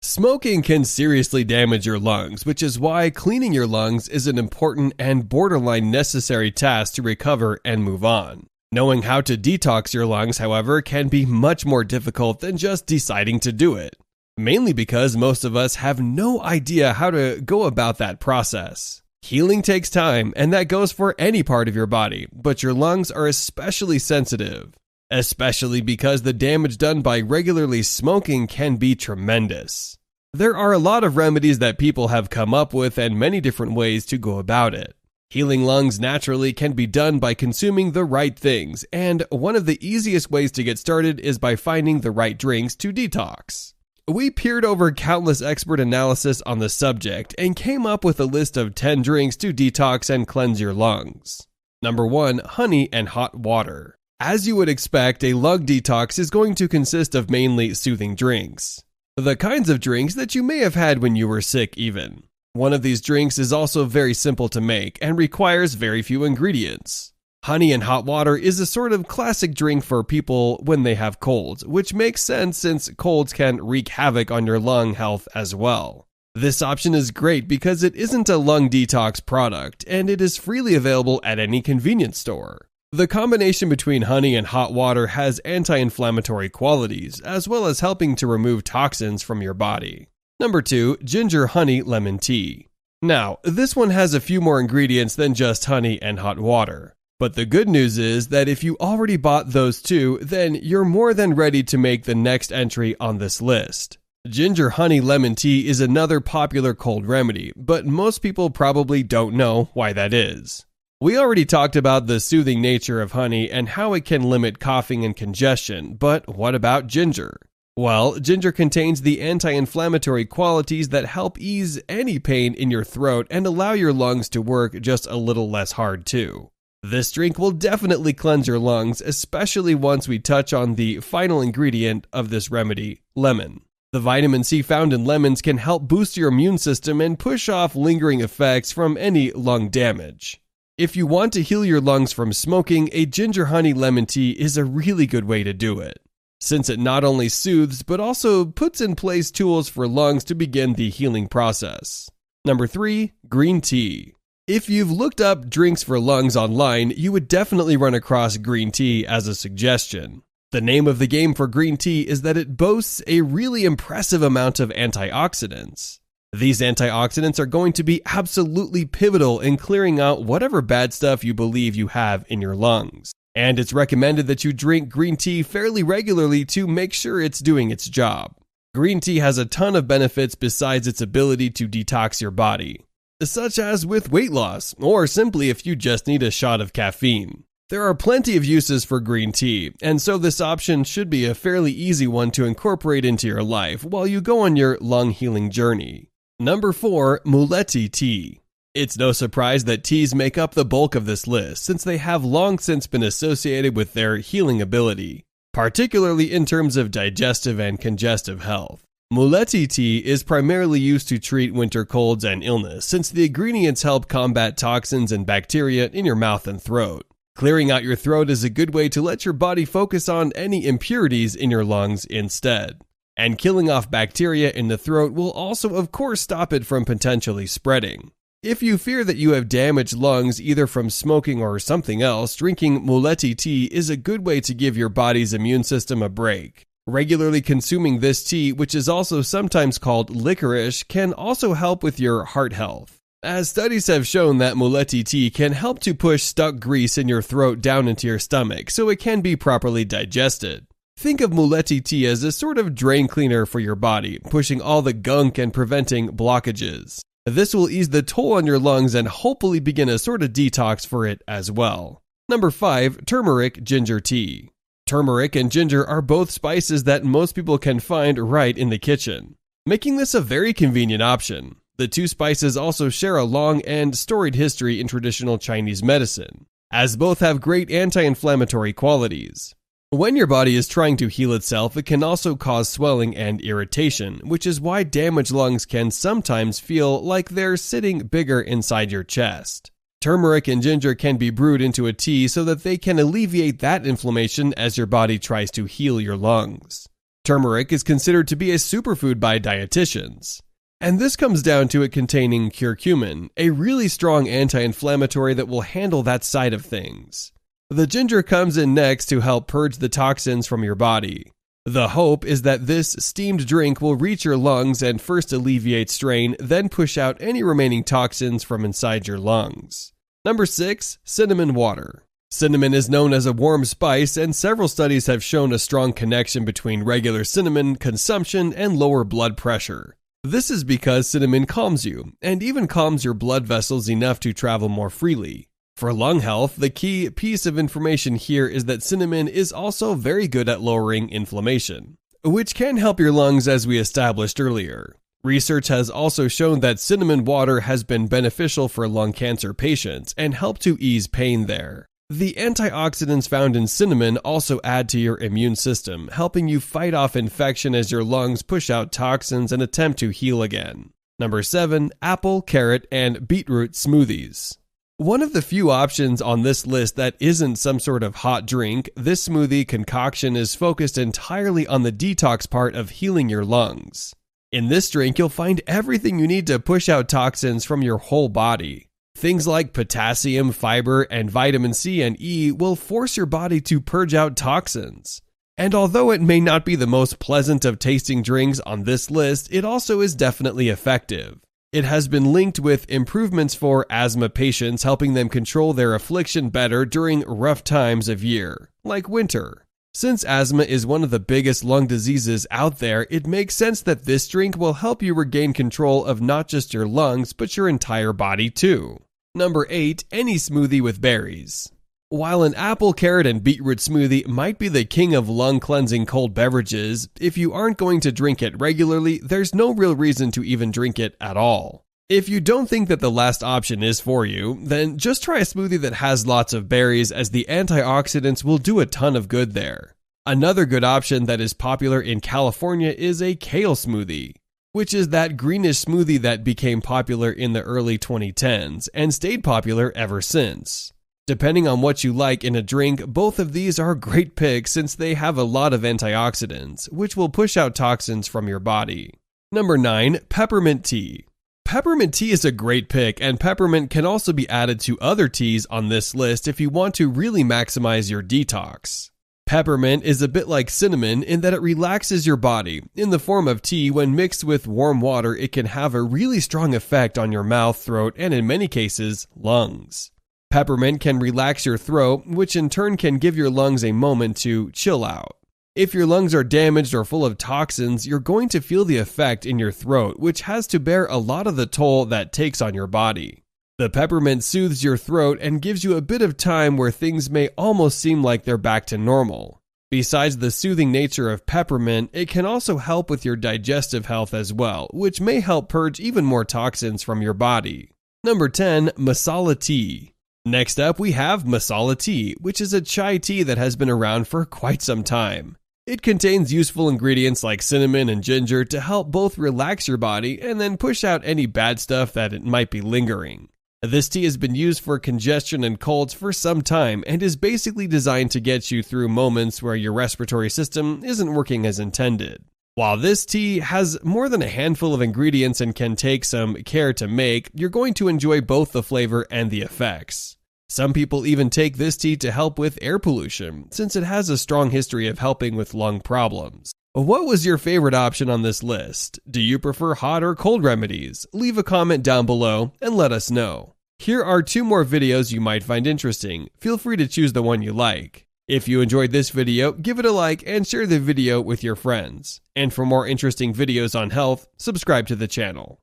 Smoking can seriously damage your lungs, which is why cleaning your lungs is an important and borderline necessary task to recover and move on. Knowing how to detox your lungs, however, can be much more difficult than just deciding to do it. Mainly because most of us have no idea how to go about that process. Healing takes time, and that goes for any part of your body, but your lungs are especially sensitive. Especially because the damage done by regularly smoking can be tremendous. There are a lot of remedies that people have come up with and many different ways to go about it. Healing lungs naturally can be done by consuming the right things, and one of the easiest ways to get started is by finding the right drinks to detox. We peered over countless expert analysis on the subject and came up with a list of 10 drinks to detox and cleanse your lungs. Number 1. Honey and hot water. As you would expect, a lung detox is going to consist of mainly soothing drinks. The kinds of drinks that you may have had when you were sick even. One of these drinks is also very simple to make and requires very few ingredients. Honey and hot water is a sort of classic drink for people when they have colds, which makes sense since colds can wreak havoc on your lung health as well. This option is great because it isn't a lung detox product and it is freely available at any convenience store. The combination between honey and hot water has anti-inflammatory qualities, as well as helping to remove toxins from your body. Number 2. Ginger honey lemon tea. Now, this one has a few more ingredients than just honey and hot water. But the good news is that if you already bought those two, then you're more than ready to make the next entry on this list. Ginger honey lemon tea is another popular cold remedy, but most people probably don't know why that is. We already talked about the soothing nature of honey and how it can limit coughing and congestion, but what about ginger? Well, ginger contains the anti-inflammatory qualities that help ease any pain in your throat and allow your lungs to work just a little less hard too. This drink will definitely cleanse your lungs, especially once we touch on the final ingredient of this remedy, lemon. The vitamin C found in lemons can help boost your immune system and push off lingering effects from any lung damage. If you want to heal your lungs from smoking, a ginger honey lemon tea is a really good way to do it, since it not only soothes but also puts in place tools for lungs to begin the healing process. Number 3. Green tea. If you've looked up drinks for lungs online, you would definitely run across green tea as a suggestion. The name of the game for green tea is that it boasts a really impressive amount of antioxidants. These antioxidants are going to be absolutely pivotal in clearing out whatever bad stuff you believe you have in your lungs. And it's recommended that you drink green tea fairly regularly to make sure it's doing its job. Green tea has a ton of benefits besides its ability to detox your body, such as with weight loss, or simply if you just need a shot of caffeine. There are plenty of uses for green tea, and so this option should be a fairly easy one to incorporate into your life while you go on your lung healing journey. Number 4. Mulatti Tea. It's no surprise that teas make up the bulk of this list, since they have long since been associated with their healing ability, particularly in terms of digestive and congestive health. Mulatti tea is primarily used to treat winter colds and illness, since the ingredients help combat toxins and bacteria in your mouth and throat. Clearing out your throat is a good way to let your body focus on any impurities in your lungs instead. And killing off bacteria in the throat will also, of course, stop it from potentially spreading. If you fear that you have damaged lungs either from smoking or something else, drinking Mulatti tea is a good way to give your body's immune system a break. Regularly consuming this tea, which is also sometimes called licorice, can also help with your heart health, as studies have shown that Mulatti tea can help to push stuck grease in your throat down into your stomach so it can be properly digested. Think of Mulatti tea as a sort of drain cleaner for your body, pushing all the gunk and preventing blockages. This will ease the toll on your lungs and hopefully begin a sort of detox for it as well. Number 5. Turmeric Ginger Tea. Turmeric and ginger are both spices that most people can find right in the kitchen, making this a very convenient option. The two spices also share a long and storied history in traditional Chinese medicine, as both have great anti-inflammatory qualities. When your body is trying to heal itself, it can also cause swelling and irritation, which is why damaged lungs can sometimes feel like they're sitting bigger inside your chest. Turmeric and ginger can be brewed into a tea so that they can alleviate that inflammation as your body tries to heal your lungs. Turmeric is considered to be a superfood by dietitians. And this comes down to it containing curcumin, a really strong anti-inflammatory that will handle that side of things. The ginger comes in next to help purge the toxins from your body. The hope is that this steamed drink will reach your lungs and first alleviate strain, then push out any remaining toxins from inside your lungs. Number 6. Cinnamon water. Cinnamon is known as a warm spice, and several studies have shown a strong connection between regular cinnamon consumption and lower blood pressure. This is because cinnamon calms you, and even calms your blood vessels enough to travel more freely. For lung health, the key piece of information here is that cinnamon is also very good at lowering inflammation, which can help your lungs as we established earlier. Research has also shown that cinnamon water has been beneficial for lung cancer patients and help to ease pain there. The antioxidants found in cinnamon also add to your immune system, helping you fight off infection as your lungs push out toxins and attempt to heal again. Number 7. Apple, carrot, and beetroot smoothies. One of the few options on this list that isn't some sort of hot drink, this smoothie concoction is focused entirely on the detox part of healing your lungs. In this drink, you'll find everything you need to push out toxins from your whole body. Things like potassium, fiber, and vitamin C and E will force your body to purge out toxins. And although it may not be the most pleasant of tasting drinks on this list, it also is definitely effective. It has been linked with improvements for asthma patients, helping them control their affliction better during rough times of year, like winter. Since asthma is one of the biggest lung diseases out there, it makes sense that this drink will help you regain control of not just your lungs, but your entire body too. Number 8. Any smoothie with berries. While an apple, carrot, and beetroot smoothie might be the king of lung-cleansing cold beverages, if you aren't going to drink it regularly, there's no real reason to even drink it at all. If you don't think that the last option is for you, then just try a smoothie that has lots of berries, as the antioxidants will do a ton of good there. Another good option that is popular in California is a kale smoothie, which is that greenish smoothie that became popular in the early 2010s and stayed popular ever since. Depending on what you like in a drink, both of these are great picks since they have a lot of antioxidants, which will push out toxins from your body. Number 9. Peppermint Tea. Peppermint tea is a great pick, and peppermint can also be added to other teas on this list if you want to really maximize your detox. Peppermint is a bit like cinnamon in that it relaxes your body. In the form of tea, when mixed with warm water, it can have a really strong effect on your mouth, throat, and in many cases, lungs. Peppermint can relax your throat, which in turn can give your lungs a moment to chill out. If your lungs are damaged or full of toxins, you're going to feel the effect in your throat, which has to bear a lot of the toll that takes on your body. The peppermint soothes your throat and gives you a bit of time where things may almost seem like they're back to normal. Besides the soothing nature of peppermint, it can also help with your digestive health as well, which may help purge even more toxins from your body. Number 10. Masala Tea. Next up, we have Masala Tea, which is a chai tea that has been around for quite some time. It contains useful ingredients like cinnamon and ginger to help both relax your body and then push out any bad stuff that it might be lingering. This tea has been used for congestion and colds for some time and is basically designed to get you through moments where your respiratory system isn't working as intended. While this tea has more than a handful of ingredients and can take some care to make, you're going to enjoy both the flavor and the effects. Some people even take this tea to help with air pollution, since it has a strong history of helping with lung problems. What was your favorite option on this list? Do you prefer hot or cold remedies? Leave a comment down below and let us know. Here are 2 more videos you might find interesting. Feel free to choose the one you like. If you enjoyed this video, give it a like and share the video with your friends. And for more interesting videos on health, subscribe to the channel.